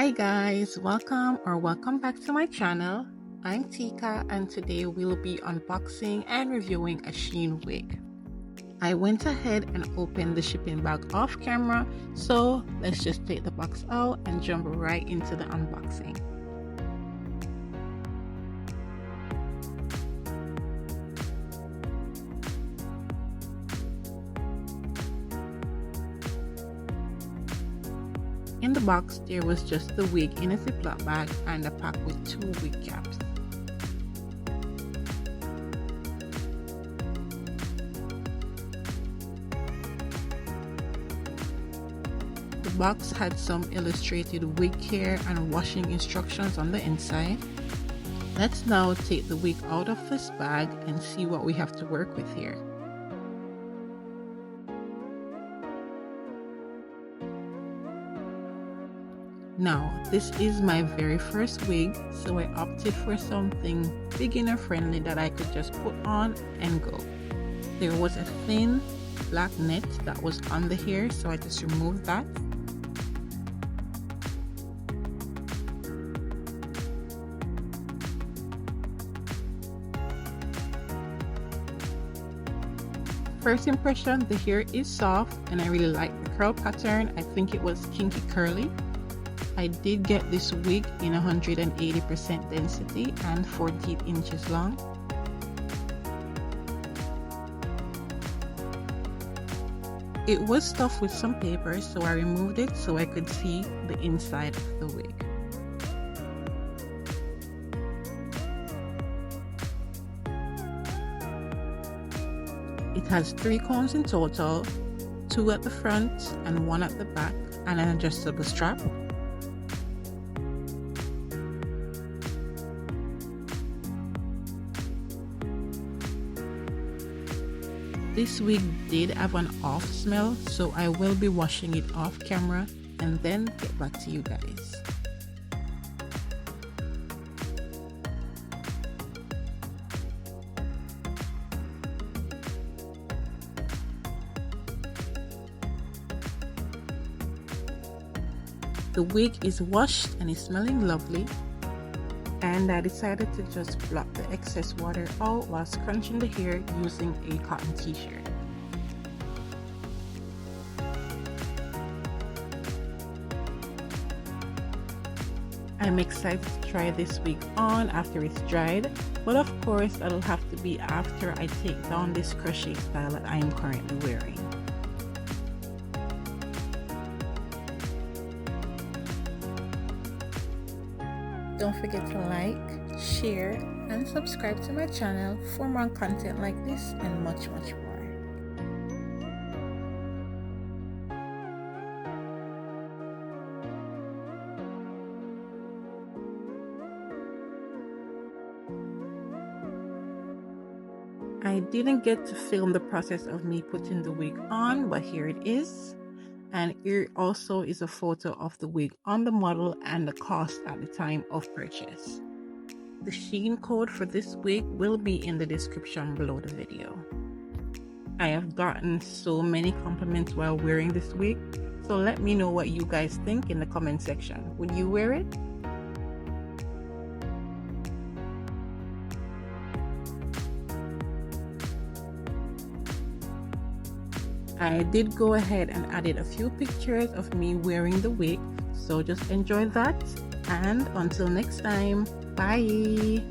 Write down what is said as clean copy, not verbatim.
Hi guys, welcome back to my channel. I'm Tika and today we'll be unboxing and reviewing a Shein wig. I went ahead and opened the shipping bag off camera, so let's just take the box out and jump right into the unboxing. In the box, there was just the wig in a Ziploc bag and a pack with 2 wig caps. The box had some illustrated wig care and washing instructions on the inside. Let's now take the wig out of this bag and see what we have to work with here. Now, this is my very first wig, so I opted for something beginner friendly that I could just put on and go. There was a thin black net that was on the hair, so I just removed that. First impression, the hair is soft and I really like the curl pattern. I think it was kinky curly. I did get this wig in 180% density and 14 inches long. It was stuffed with some paper, so I removed it so I could see the inside of the wig. It has 3 combs in total, 2 at the front and 1 at the back, and an adjustable strap. This wig did have an off smell, so I will be washing it off camera and then get back to you guys. The wig is washed and is smelling lovely, and I decided to just block the excess water out while scrunching the hair using a cotton t-shirt. I'm excited to try this wig on after it's dried, but of course that'll have to be after I take down this crochet style that I am currently wearing. Don't forget to like, share, and subscribe to my channel for more content like this and much more. I didn't get to film the process of me putting the wig on, but here it is. And here also is a photo of the wig on the model and the cost at the time of purchase. The Shein code for this wig will be in the description below the video. I have gotten so many compliments while wearing this wig, so let me know what you guys think in the comment section. Would you wear it? I did go ahead and added a few pictures of me wearing the wig, so just enjoy that, and until next time, bye!